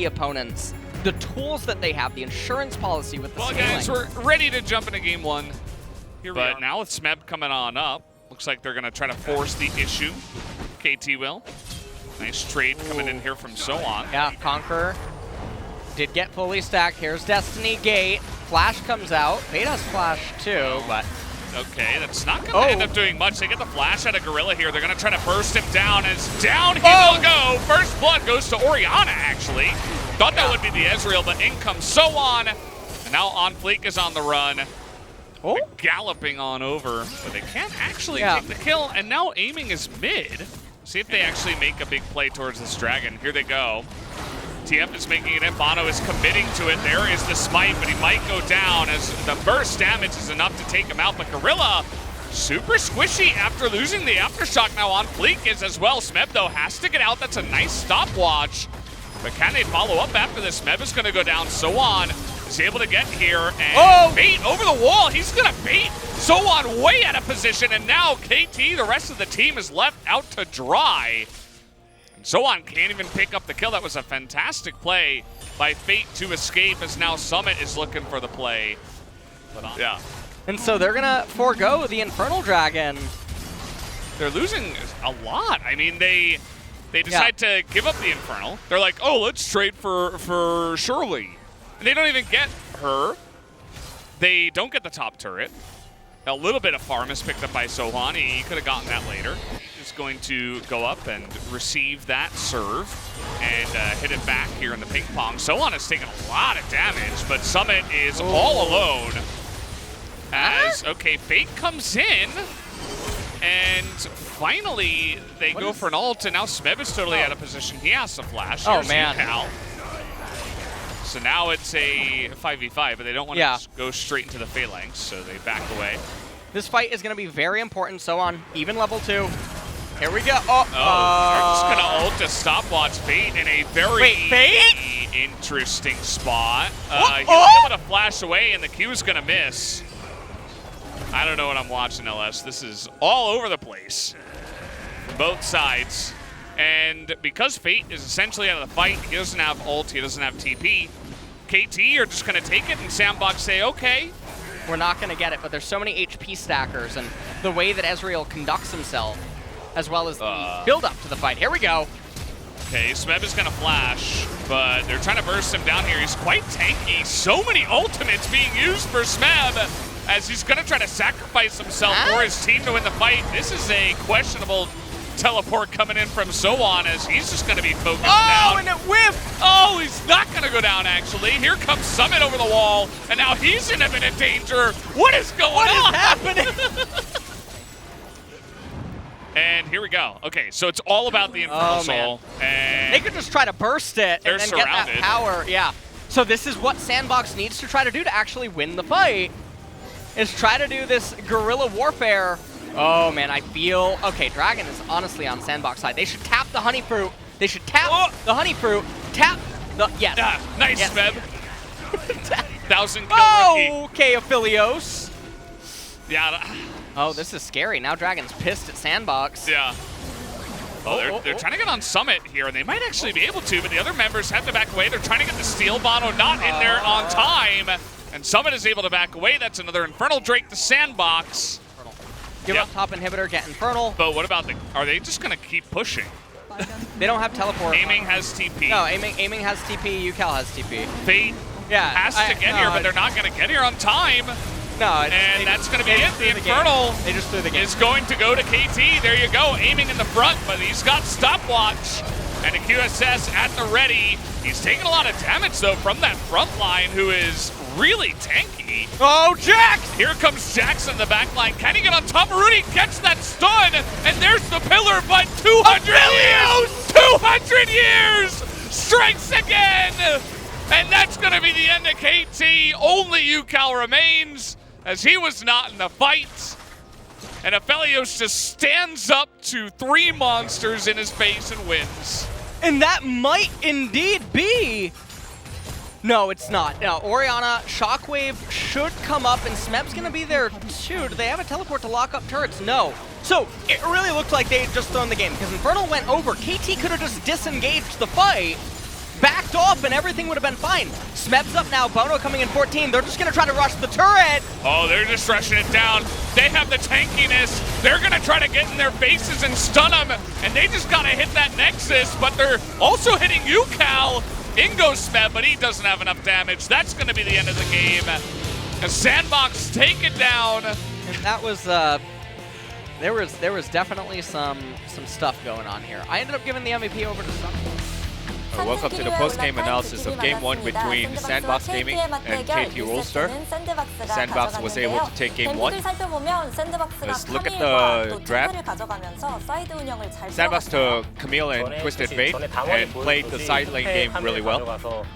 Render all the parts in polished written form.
the opponents, the tools that they have, the insurance policy with the scaling. Guys, we're ready to jump into game one. But now with Smeb coming on up, looks like they're going to try to force the issue. KT will. Nice trade coming in here from Sohan. Yeah, Conqueror did get fully stacked. Here's Destiny Gate. Flash comes out. Fate has Flash too, but... Okay, that's not going to end up doing much. They get the flash out of Gorilla here. They're going to try to burst him down. As down he will go. First blood goes to Orianna, actually. Thought that would be the Ezreal, but in comes Sohan. And now On Fleek is on the run. Galloping on over, but they can't actually take the kill. And now aiming is mid. See if they actually make a big play towards this dragon. Here they go. TF is making it in. Bono is committing to it. There is the smite, but he might go down as the burst damage is enough to take him out. But Gorilla, super squishy after losing the Aftershock. Now On Fleek is as well. Smeb, though, has to get out. That's a nice stopwatch. But can they follow up after this? Smeb is going to go down. Sohan is able to get here. And bait over the wall. He's going to bait Sohan way out of position. And now KT, the rest of the team, is left out to dry. Sohan can't even pick up the kill. That was a fantastic play by Fate to escape, as now Summit is looking for the play. And so they're going to forego the Infernal Dragon. They're losing a lot. I mean, they decide to give up the Infernal. They're like, oh, let's trade for Shirley. And they don't even get her. They don't get the top turret. A little bit of farm is picked up by Sohan. He could have gotten that later. Is going to go up and receive that serve and hit it back here in the ping pong. Sohan has taken a lot of damage, but Summit is all alone. As, Fate comes in, and finally they go for an ult, and now Smeb is totally out of position. He has to flash. Here's Cal. So now it's a 5v5, but they don't want to just go straight into the phalanx, so they back away. This fight is going to be very important. Sohan, even level 2. Here we go. They're just going to ult to stopwatch Fate in a very interesting spot. He'll be able to flash away, and the Q is going to miss. I don't know what I'm watching, LS. This is all over the place. Both sides. And because Fate is essentially out of the fight, he doesn't have ult, he doesn't have TP. KT are just going to take it, and Sandbox say, okay. We're not going to get it, but there's so many HP stackers, and the way that Ezreal conducts himself, as well as the build-up to the fight. Here we go. Okay, Smeb is going to flash, but they're trying to burst him down here. He's quite tanky. So many ultimates being used for Smeb, as he's going to try to sacrifice himself for his team to win the fight. This is a questionable teleport coming in from Sohan, as he's just going to be focused down. And it whiffed! Oh, he's not going to go down, actually. Here comes Summit over the wall, and now he's in a bit of danger. What is going on? What is happening? And here we go. Okay, so it's all about the Infernal Soul. And they could just try to burst it and then get that power. Yeah. So this is what Sandbox needs to try to do to actually win the fight, is try to do this guerrilla warfare. Oh, man, I feel... Okay, Dragon is honestly on Sandbox side. They should tap the Honey Fruit. They should tap the Honey Fruit. Tap the... Yes. Nice, Smeb. 1,000 kill rookie. Okay, Aphelios. Yeah. Oh, this is scary. Now Dragon's pissed at Sandbox. Yeah. They're trying to get on Summit here, and they might actually be able to, but the other members have to back away. They're trying to get the steal. Bono not in there on time, and Summit is able to back away. That's another Infernal Drake to Sandbox. Give up top inhibitor, get Infernal. But what about are they just going to keep pushing? They don't have teleport. Aiming has TP. No, aiming has TP, UCal has TP. Fate has to get here, but they're not going to get here on time. No, and that's going to be it. The Infernal is going to go to KT. There you go, aiming in the front, but he's got stopwatch. And a QSS at the ready. He's taking a lot of damage, though, from that front line, who is really tanky. Oh, Jax! Here comes Jax in the back line. Can he get on top of Rudy? Gets that stun, and there's the pillar, but 200 years! 200 years! Strikes again! And that's going to be the end of KT. Only UCal remains, as he was not in the fight. And Aphelios just stands up to 3 monsters in his face and wins. And that might indeed be... No, it's not. No, Orianna, Shockwave should come up, and Smeb's going to be there too. Do they have a teleport to lock up turrets? No. So it really looked like they had just thrown the game, because Infernal went over. KT could have just disengaged the fight, backed off and everything would have been fine. Smeb's up now, Bono coming in 14. They're just going to try to rush the turret. Oh, they're just rushing it down. They have the tankiness. They're going to try to get in their faces and stun them, and they just got to hit that Nexus, but they're also hitting you, Cal. In goes Smeb, but he doesn't have enough damage. That's going to be the end of the game. And Sandbox take it down. And that was, there was definitely some stuff going on here. I ended up giving the MVP over to Subcribe. Welcome to the post-game analysis of Game 1 between Sandbox Gaming and KT Rolster. Sandbox was able to take Game 1. Let's look at the draft. Sandbox took Camille and Twisted Fate and played the side lane game really well.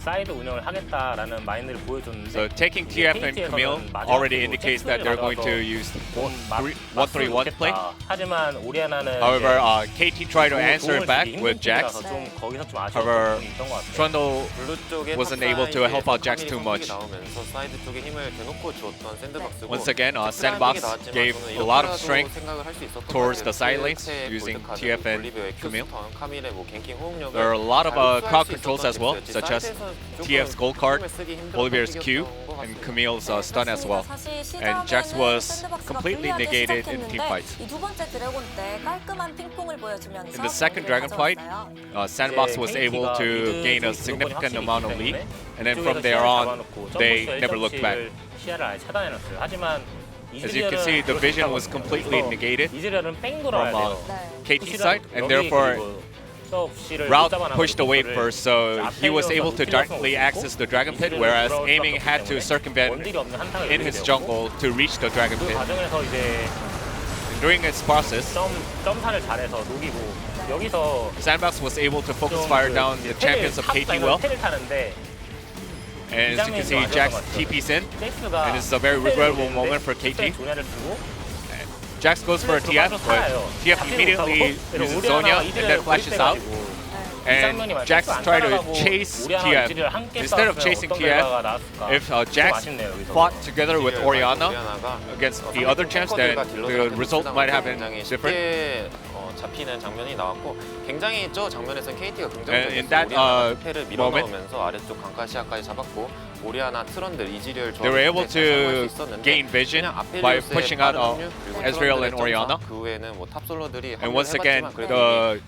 So taking TF and Camille already indicates that they're going to use 1-3-1 play. However, KT tried to answer back with Jax. However, Trundle wasn't able to help out Jax too much. Once again, Sandbox gave a lot of strength towards the side lanes using TF and Camille. There are a lot of crowd controls as well, such as TF's gold card, Oliver's Q, and Camille's stun as well. And Jax was completely negated in team fights. In the second dragon fight, Sandbox was able to gain a significant amount of lead, and then from there on, they never looked back. As you can see, the vision was completely negated from KT's side, and therefore Route pushed the wave first, so he was able to directly access the Dragon Pit, whereas Aiming had to circumvent in his jungle to reach the Dragon Pit. And during its process, Sandbox was able to focus fire down the champions of KT well. And as you can see, Jax TP's in, and this is a very regrettable moment for KT. Jax goes for a TF, but TF immediately uses Zonia and then flashes out. And Jax tried to chase TF. Instead of chasing TF, if Jax fought together with Orianna against the other champs, then the result might have been different. 잡히는 장면이 나왔고 굉장히 저 장면에서는 KT가 in that 패를 밀어넣으면서 아래쪽 강가시아까지 잡았고 오리아나 트런들 이지리얼 they were able to gain vision by pushing out Ezreal and Orianna. 그 외에는 뭐 탑솔러들이 And once again, the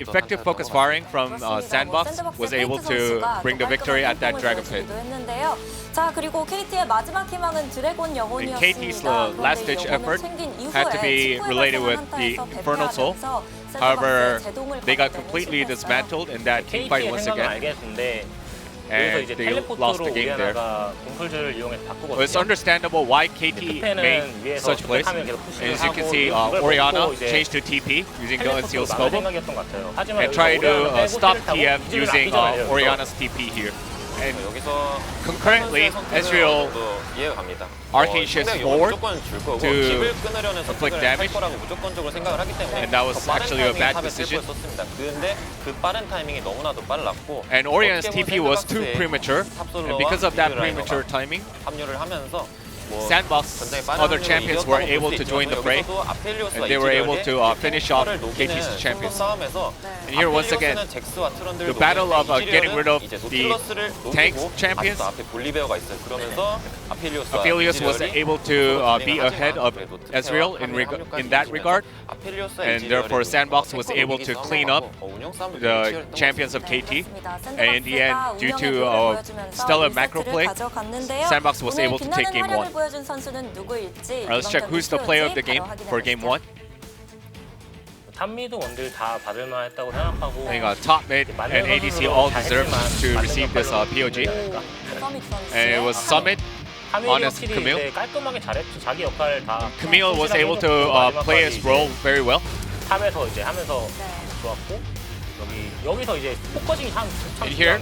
effective focus firing from Sandbox was able to bring the victory at that Dragon Pit. 자, 그리고 KT의 마지막 희망은 드래곤 영혼이었습니다. KT's last-ditch effort had to be related with the Infernal Soul. However, they got completely dismantled in that team fight once again, and they lost the game there. It's understandable why KT made such plays. As you can see, Orianna changed to TP using the Unsealed Scope and tried to stop TF using Orianna's TP here. And concurrently, Ezreal arcane shifts forward to inflict damage, and that was actually a bad decision. And Orianna's TP was too premature, and because of that premature timing, Sandbox other champions were able to join the fray, and they were able to finish off KT's champions. And here once again, the battle of getting rid of the tank champions, Aphelios was able to be ahead of Ezreal in that regard, and therefore Sandbox was able to clean up the champions of KT, and in the end, due to stellar macro play, Sandbox was able to take Game 1. Let's check who's the player of the game for Game 1. I think top mid and ADC all deserve to receive this POG. And it was Summit on his Camille. Camille was able to play his role very well. And here,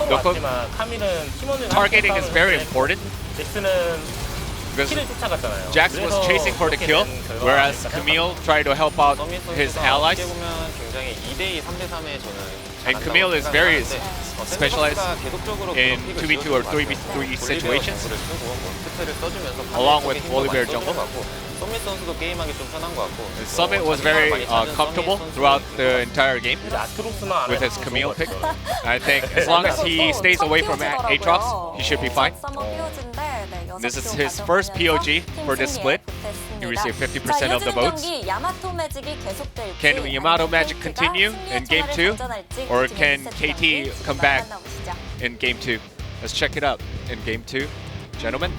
the targeting is very important. Because Jax was chasing for the kill, whereas Camille tried to help out his allies. And Camille is very specialized in 2v2 or 3v3 situations, along with Volibear jungle. And Summit was very comfortable throughout the entire game with his Camille pick. I think as long as he stays away from Aatrox, he should be fine. This is his first POG for this split. He received 50% of the votes. Can Yamato Magic continue in Game 2? Or can KT come back in Game 2? Let's check it out in Game 2. Gentlemen.